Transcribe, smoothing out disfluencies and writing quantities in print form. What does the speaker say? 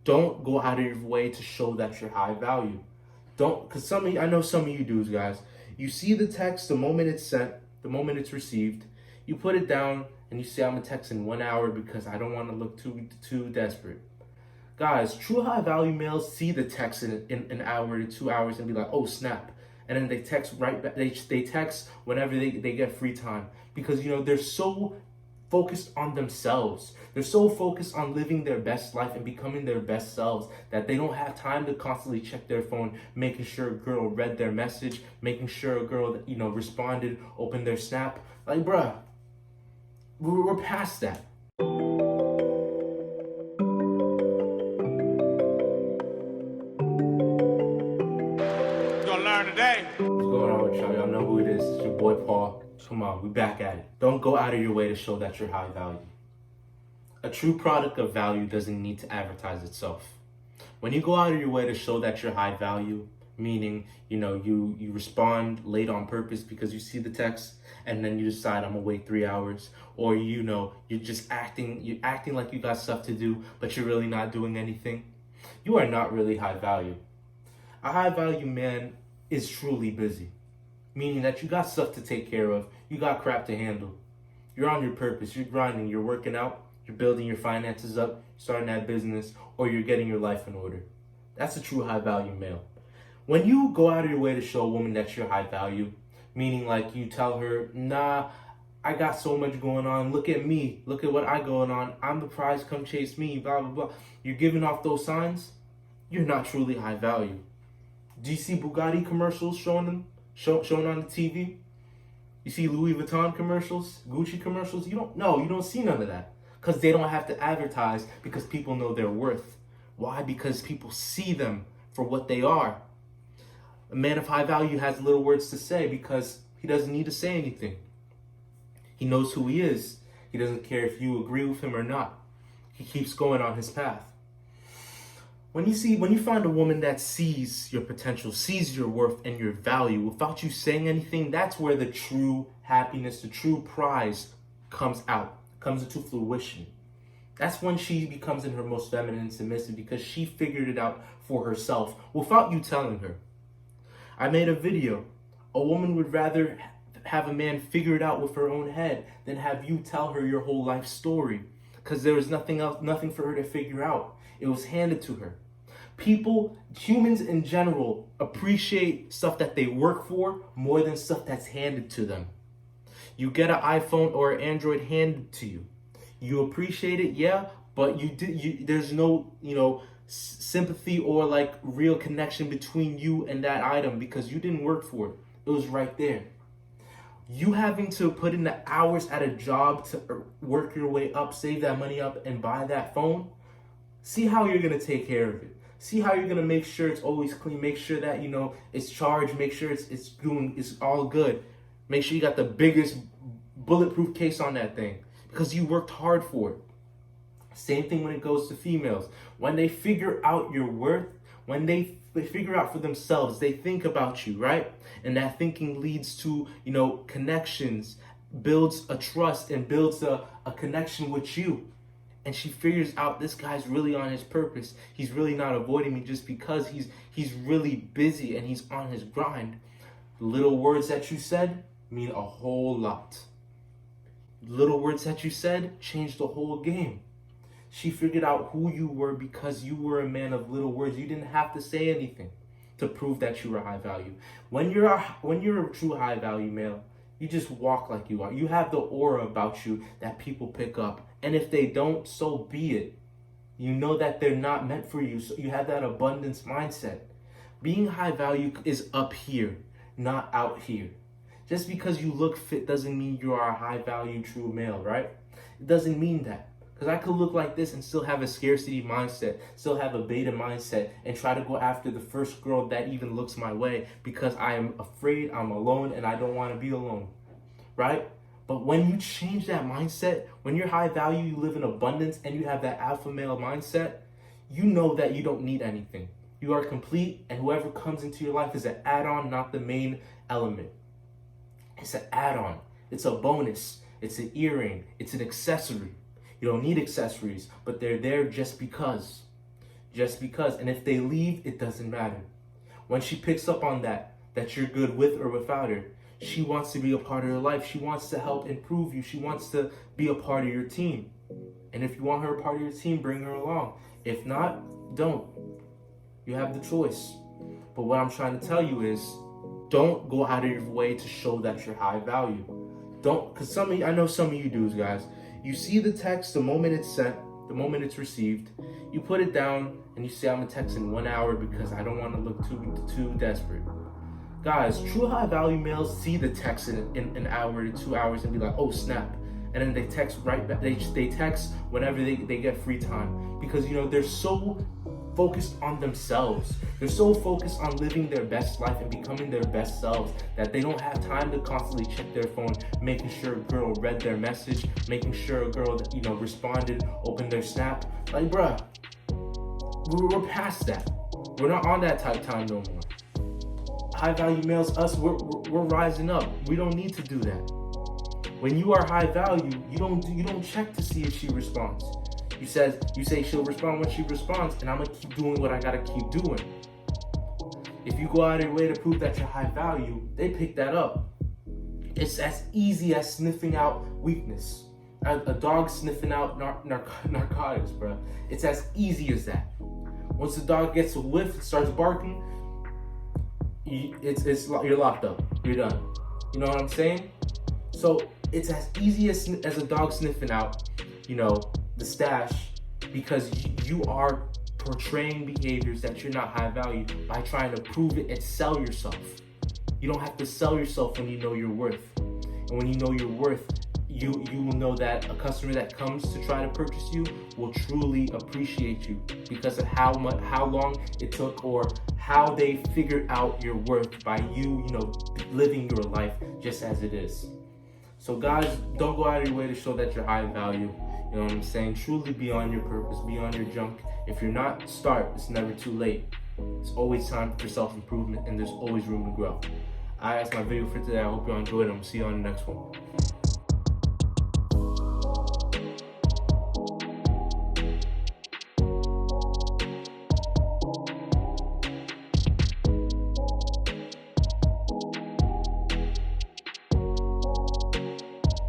Don't go out of your way to show that you're high value. Don't, because I know some of you dudes, guys, you see the text the moment it's sent, the moment it's received, you put it down and you say, I'm gonna text in 1 hour because I don't want to look too desperate. Guys, true high value males see the text in an hour to 2 hours and be like, oh snap. And then they text right back. They text whenever they get free time because they're so focused on themselves. They're so focused on living their best life and becoming their best selves that they don't have time to constantly check their phone, making sure a girl read their message, making sure a girl responded, opened their snap. Like, bruh, we're past that. Today. What's going on with y'all? Y'all know who it is. It's your boy Paul. Come on, we back at it. Don't go out of your way to show that you're high value. A true product of value doesn't need to advertise itself. When you go out of your way to show that you're high value, meaning, you respond late on purpose because you see the text and then you decide I'm gonna wait 3 hours, or you're just acting like you got stuff to do, but you're really not doing anything. You are not really high value. A high value man is truly busy, meaning that you got stuff to take care of, you got crap to handle. You're on your purpose, you're grinding, you're working out, you're building your finances up, starting that business, or you're getting your life in order. That's a true high value male. When you go out of your way to show a woman that you're high value, meaning like you tell her, nah, I got so much going on, look at me, look at what I going on, I'm the prize, come chase me, blah, blah, blah. You're giving off those signs, you're not truly high value. Do you see Bugatti commercials shown on the TV? You see Louis Vuitton commercials, Gucci commercials? You don't see none of that. Because they don't have to advertise, because people know their worth. Why? Because people see them for what they are. A man of high value has little words to say because he doesn't need to say anything. He knows who he is. He doesn't care if you agree with him or not. He keeps going on his path. When you find a woman that sees your potential, sees your worth and your value without you saying anything, that's where the true happiness, the true prize comes into fruition. That's when she becomes in her most feminine and submissive, because she figured it out for herself without you telling her. I made a video. A woman would rather have a man figure it out with her own head than have you tell her your whole life story, because there was nothing for her to figure out. It was handed to her. Humans in general, appreciate stuff that they work for more than stuff that's handed to them. You get an iPhone or an Android handed to you. You appreciate it, yeah, but there's no, sympathy or like real connection between you and that item because you didn't work for it. It was right there. You having to put in the hours at a job to work your way up, save that money up, and buy that phone. See how you're gonna take care of it. See how you're gonna make sure it's always clean. Make sure that it's charged. Make sure it's all good. Make sure you got the biggest bulletproof case on that thing because you worked hard for it. Same thing when it goes to females. When they figure out your worth, when they figure out for themselves, they think about you, right? And that thinking leads to, connections, builds a trust and builds a connection with you. And she figures out this guy's really on his purpose. He's really not avoiding me just because he's really busy and he's on his grind. The little words that you said mean a whole lot. Little words that you said changed the whole game. She figured out who you were because you were a man of little words. You didn't have to say anything to prove that you were high value. When you're a true high value male, you just walk like you are. You have the aura about you that people pick up. And if they don't, so be it. You know that they're not meant for you. So you have that abundance mindset. Being high value is up here, not out here. Just because you look fit doesn't mean you are a high value true male, right? It doesn't mean that. Because I could look like this and still have a scarcity mindset, still have a beta mindset, and try to go after the first girl that even looks my way because I am afraid, I'm alone, and I don't want to be alone, right? But when you change that mindset, when you're high value, you live in abundance, and you have that alpha male mindset, you know that you don't need anything. You are complete, and whoever comes into your life is an add-on, not the main element. It's an add-on. It's a bonus. It's an earring. It's an accessory. You don't need accessories, but they're there just because. just because. And if they leave, it doesn't matter. When she picks up on that you're good with or without her, she wants to be a part of your life. She wants to help improve you. She wants to be a part of your team. And if you want her a part of your team, bring her along. If not, don't. You have the choice. But what I'm trying to tell you is, don't go out of your way to show that you're high value. Don't, because I know some of you dudes, guys, you see the text the moment it's sent, the moment it's received, you put it down and you say, I'm gonna text in 1 hour because I don't want to look too desperate. Guys, true high value males see the text in an hour to 2 hours and be like, oh snap. And then they text right back. They text whenever they get free time, because they're so focused on themselves. They're so focused on living their best life and becoming their best selves that they don't have time to constantly check their phone, making sure a girl read their message, making sure a girl responded, opened their snap. Like, bruh, we're past that. We're not on that type time no more. High value males, us, we're rising up. We don't need to do that. When you are high value, you don't check to see if she responds. You say she'll respond when she responds, and I'm gonna keep doing what I gotta keep doing. If you go out of your way to prove that you're high value, they pick that up. It's as easy as sniffing out weakness. A dog sniffing out narcotics, bro. It's as easy as that. Once the dog gets a whiff and starts barking, you're locked up. You're done. You know what I'm saying? So it's as easy as a dog sniffing out, the stash, because you are portraying behaviors that you're not high value by trying to prove it and sell yourself. You don't have to sell yourself when you know your worth. And when you know your worth, you will know that a customer that comes to try to purchase you will truly appreciate you because of how long it took, or how they figured out your worth by you living your life just as it is. So guys, don't go out of your way to show that you're high value. You know what I'm saying? Truly be on your purpose, be on your junk. If you're not, start. It's never too late. It's always time for self-improvement, and there's always room to grow. That's my video for today. I hope you all enjoyed it. I'm gonna see you on the next one.